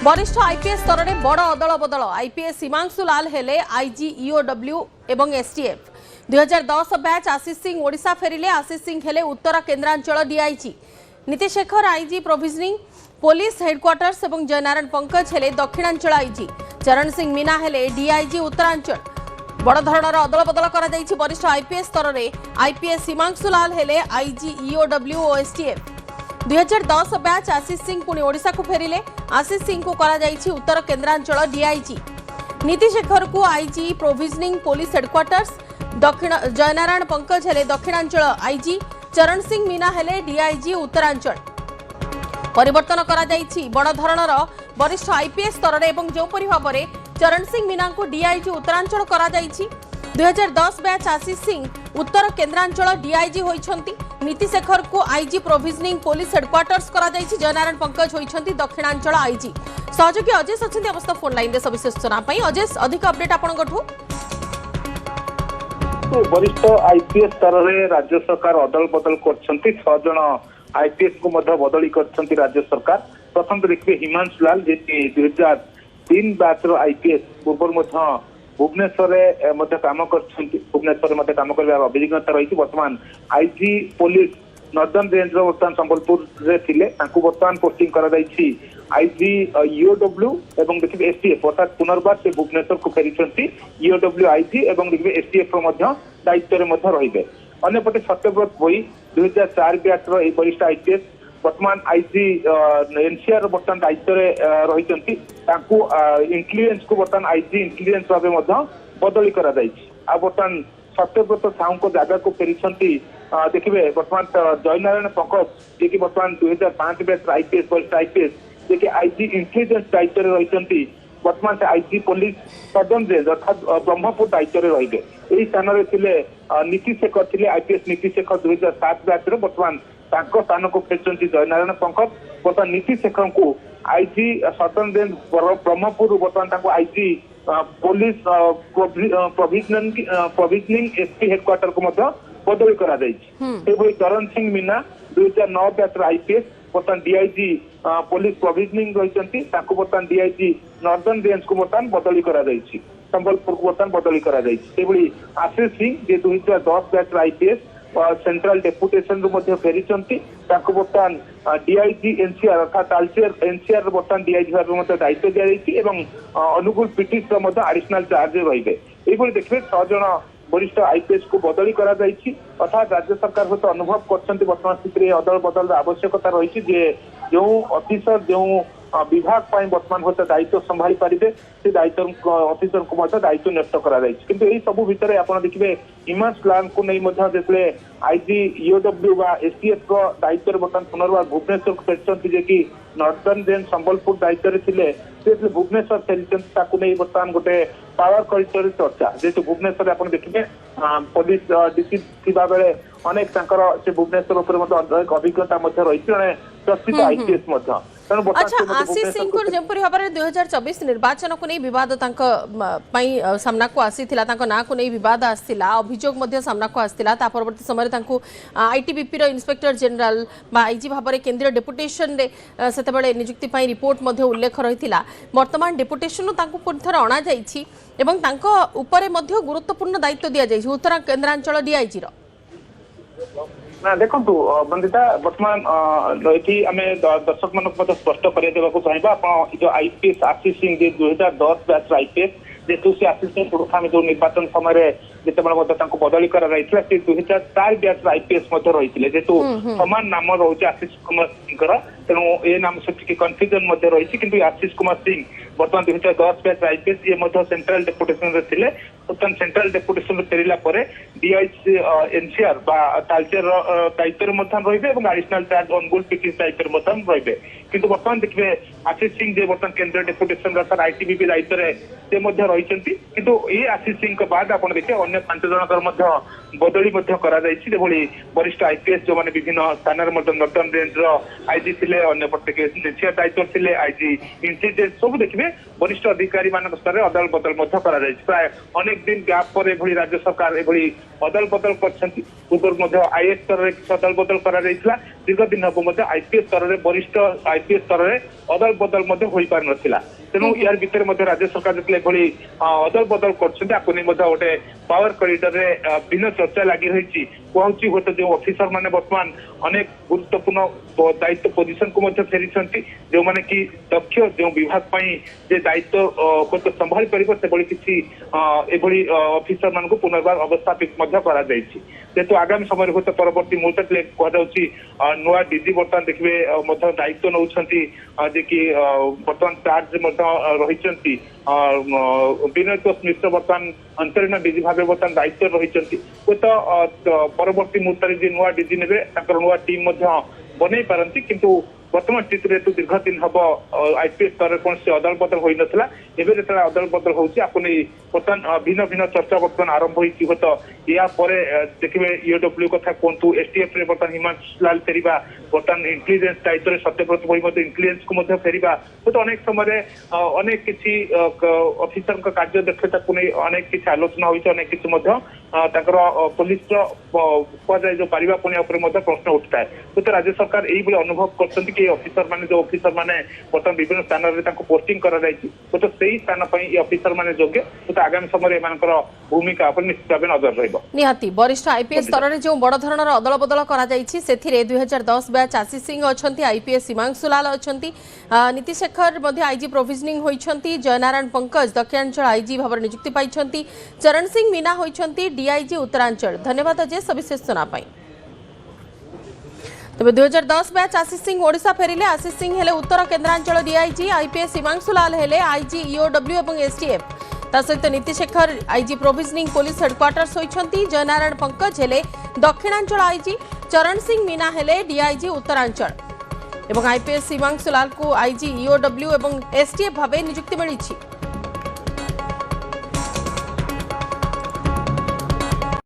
वरिष्ठ आईपीएस स्तर में बड़ अदल बदल आईपीएस हिमांशु लाल हेले आईजी ईओडब्ल्यू एवं एसटीएफ 2010 बैच आशीष सिंह ओडिशा फेरिले आशीष सिंह हेले Uttar Kendranchal DIG Nitish Shekhar IG provisioning police headquarters एवं जयनारायण पंकज हेले दक्षिणांचल आईजी चरण सिंह मीना हेले डीआईजी उत्तरांचल बड़ धरणर अदल बदल कर वरिष्ठ आईपीएस स्तर में आईपीएस हिमांशु लाल हेले आईजी ईओडब्ल्यू और एसटीएफ 2010 बैच आशीष सिंह पुणी ओडिशा को फेरिले आशीष सिंह को करा जाइछि उत्तर केन्द्रांचल डीआईजी नीतीश शेखर को आईजी प्रोविजनिंग पुलिस हेडक्वार्टर्स दक्षिण जयनारायण पंकज हेले दक्षिणांचल आईजी चरण सिंह मीना हेले डीआईजी उत्तरांचल परिवर्तन करा जाइछि बड़ धरणर वरिष्ठ आईपीएस स्तर में एवं जोपरि भाबरे चरण सिंह मीना को डीआईजी उत्तरांचल करा जाइछि 2010 बैच आशीष सिंह उत्तर केन्द्रांचल डीआईजी होइछंती नीतीश शेखर को आईजी प्रोविजनिंग पुलिस हेडक्वार्टर्स करा जाइछि जयनारायण पंकज होइछंती दक्षिणांचल आईजी सहयोगी अजेश अछंती अवस्था फोन लाइन रे सविशेष सूचना पई अजेश अधिक अपडेट आपनगठु वरिष्ठ आईपीएस स्तर में राज्य सरकार अदल बदल करछंती 6 जण आईपीएस को मध्य बदली करछंती राज्य सरकार प्रथम देखिए हिमांशु लाल जे 2003 बैच रो आईपीएस पूर्व मध्य भुवनेश्वर काम भुवनेश्वर काम कर अभिज्ञता रही बर्तमान आईजी पुलिस नॉर्दर्न रेंज बर्तमान संबलपुर बर्तमान पोस्टिंग कर आईजी ईओडब्ल्यू एवं देखिए एसटीएफ अर्थात पुनर्बार से भुवनेश्वर को फेरी ईओडब्ल्यू आईजी एवं देखिए एसटीएफ दायित्व में रही अन्यपटे सत्यव्रत भोई 2004 बैच वरिष्ठ आईपीएस वर्तमान आईजी एनसीआर बर्तमान दायित्व रही इंटेलिजेंस को बर्तमान आईजी इंटेलिजेंस भाव बदली कर बर्तमान सत्यव्रत साहू जगह को फेरी देखिए बर्तमान जयनारायण पंकज जी बर्तमान 2005 बैच आईपीएस वरिष्ठ आईपीएस जी आईजी इंटेलिजेंस दायित्व रही बर्तमान से आईजी पुलिस सदर्न रेंज अर्थात ब्रह्मपुर दायित्व रही यही स्थान नीतीश शेखर थे आईपीएस नीतीश शेखर 2007 बैच बर्तमान स्थान को फेरी जयनारायण पंकज बर्तमान नीतीश शेखर को आईजी सदर्न रेंज ब्रह्मपुर बर्तमान IG police provisioning SP headquarter को बदली कर चरण सिंह मीना 2009 बैच आईपीएस बर्तमान डीआईजी पुलिस प्रोविजनिंग रही बर्तमान डीआईजी नॉर्दर्न रेंज को बर्तमान बदली कर संबलपुर को बर्तमान बदली कर आशीष सिंह जे 2010 बैच आईपीएस सेंट्रल डेपुटेशन रु फेरी बर्तमान डीआईजी एनसीआर अर्थात एनसीआर बर्तमान डीआईजी भाव दायित्व दी अनुगुल पिटिस एडिशनल चार्ज रही देखिए 6 जण वरिष्ठ आईपीएस को बदली करा जाइछि अर्थात राज्य सरकार सहित अनुभव करछन्ति वर्तमान स्थिति अदल बदल आवश्यकता रही जो ऑफिसर जो विभाग पर वर्तमान सहित दायित्व संभाली पारे से दायित्व ऑफिसर को दायित्व न्यस्त करा किंतु यही सब भितर आप देखिए हिमांशु लाल को नहीं जिते आईजी ईओडब्ल्यू व एसटीएफ को दायित्व बर्तमान पुनर्बार भुवनेश्वर को फेरी जे कि नॉर्दर्न रेंज संबलपुर दायित्व थे भुवनेश्वर फेरी बर्तमान गोटे पावर कल्चर चर्चा जेहेतु भुवनेश्वर आप देखिए पुलिस डीसी थिबा बेले अनेक से भुवनेश्वर उपर अभिज्ञता रही जड़े चर्चित आईपीएस अच्छा आशीष सिंह को जपरी भाव में 2024 निर्वाचन को नहीं विवाद सामना को आसीथिला ना को नहीं विवाद आसला अभियोग सामना को आसला परवर्ती समय आईटीबीपी इंस्पेक्टर जनरल आईजी भाव में केंद्रीय डेपुटेशन से नियुक्ति रिपोर्ट उल्लेख रही बर्तमान डेपुटेशन पुनः अणा जापर गुरुत्वपूर्ण दायित्व दि जाए उत्तर केन्द्रांचल डीआईजी ना देखु बंदिता बर्तमान ये आम दर्शक मान स्पष्ट करदेवा चाहिए जो IPS Ashish Singh 2010 batch IPS जेहेतु से आशीष सिंह प्रथम जो निर्वाचन समय जिते बदली कर 2004 बैच आईपीएस रही जेहेतु समान नाम रोचे आशीष कुमार सिंह तेणु ए नाम से कन्फ्यूजन रही कि आशीष कुमार सिंह बर्तमान 2010 बैच आईपीएस ये सेंट्रल डेपुटेशन बर्तमान सेंट्रल डेपुटेशन फेरला डीआईजी एनसीआर तालचेर दायित्व रही एडिशनल चार्ज अनुगुल पिटिस दायित्व रही किंतु बर्तमान देखिए आशीष सिंह जे बर्तमान केंद्रीय डेपुटेशन अर्थात आईटीबीपी दायित्व से रही किंतु ये आशीष सिंह बाद आप देखिए अन्य 5 जनकर बदली वरिष्ठ आईपीएस जो मैंने विभिन्न स्थान नॉर्दर्न रेंज आईजी थे अंपटे एनसीआर दायित्व थे आईजी इंटेलिजेंस सब देखिए वरिष्ठ अधिकारी मान स्तर अदल बदल प्राय अनेक दिन गैप पर राज्य सरकार अदल बदल कर पूर्व आईएएस स्तर में अदल बदल दीर्घ दिन हम आईपीएस स्तर में वरिष्ठ आईपीएस स्तर में अदल बदल हो पार नाला तेणु यार भितर राज्य सरकार जो अदल बदल कर गोटे पावर करिडर में भिन्न चर्चा लगी रही कहूँ गोटे जो ऑफिसर माने वर्तमान अनेक गुरुत्वपूर्ण दायित्व पोजिशन को फेरी जो मैंने कि दक्ष जो विभाग जे दायित्व संभाली पार किसी ऑफिसर मान पुनर्बार अवस्थापित जेहेतु आगामी समय हूँ परवर्ती मुहूर्त कहुच्छी नुआ डीजी बर्तमान देखिए दायित्व नौ कि बर्तमान चार्ज रही विनय तोष मिश्र बर्तमान अंतरीण डीजी भाव बर्तमान दायित्व रही तो परवर्ती मुहूर्त जी नुआ डीजी ने नुआ टीम बन पारती किंतु वर्तमान स्थित में तो दीर्घ दिन हम आईपीएस स्तर में कौन से अदल बदल हो नाला एवं जो अदल बदल होने बर्तमान भिन्न भिन्न चर्चा बर्तमान आरंभ हो तो या देखिए ईओडब्ल्यू कथा कहतु एसटीएफ बर्तमान हिमांशु लाल फेरिबा बर्तमान इंटेलिजेंस दायित्व सत्यव्रत भाई इंटेलिजेंस को फेरिबा तो अनेक समय अनेक किसी ऑफिसर कार्य दक्षता को नहीं अनेक किसी आलोचना होती अनेक किसी पुलिस कहुए जो पारिबापणिया प्रश्न उठता है तो राज्य सरकार यही अनुभव कर ऑफिसर माने जो ऑफिसर माने बर्तमान विभिन्न स्थान में पोस्टिंग कर तो सही स्थान पर ऑफिसर माने योग्य तो आगामी समय भूमिका निश्चित भाव नजर रही निहाती वरिष्ठ आईपीएस स्तर में जो बड़ धरणर अदल बदल कर 2010 बैच आशीष सिंह अच्छा आईपीएस हिमांशु लाल अच्छा नीति शेखर आईजी प्रोविजनिंग होती जयनारायण पंकज दक्षिणांचल आईजी भाव नियुक्ति पाई चरण सिंह मीना होती डीआईजी उत्तरांचल धन्यवाद जे सविशेष सुनापाई तेज 2010 बैच आशीष सिंह ओडिशा फेरिले आशीष सिंह हेले उत्तर केन्द्रांचल डीआईजी आईपीएस हिमांशु लाल हेले आईजी ईओडब्ल्यू और एसटीएफ ता सहित नीति Shekhar IG provisioning police headquarters होती जयनारायण पंकज हेले दक्षिणांचल आईजी चरण सिंह मीना हेले डीआईजी उत्तरांचल एवं आईपीएस हिमांशु लाल को आईजी ईओडब्ल्यू और एसटीएफ भाव नियुक्ति मिली।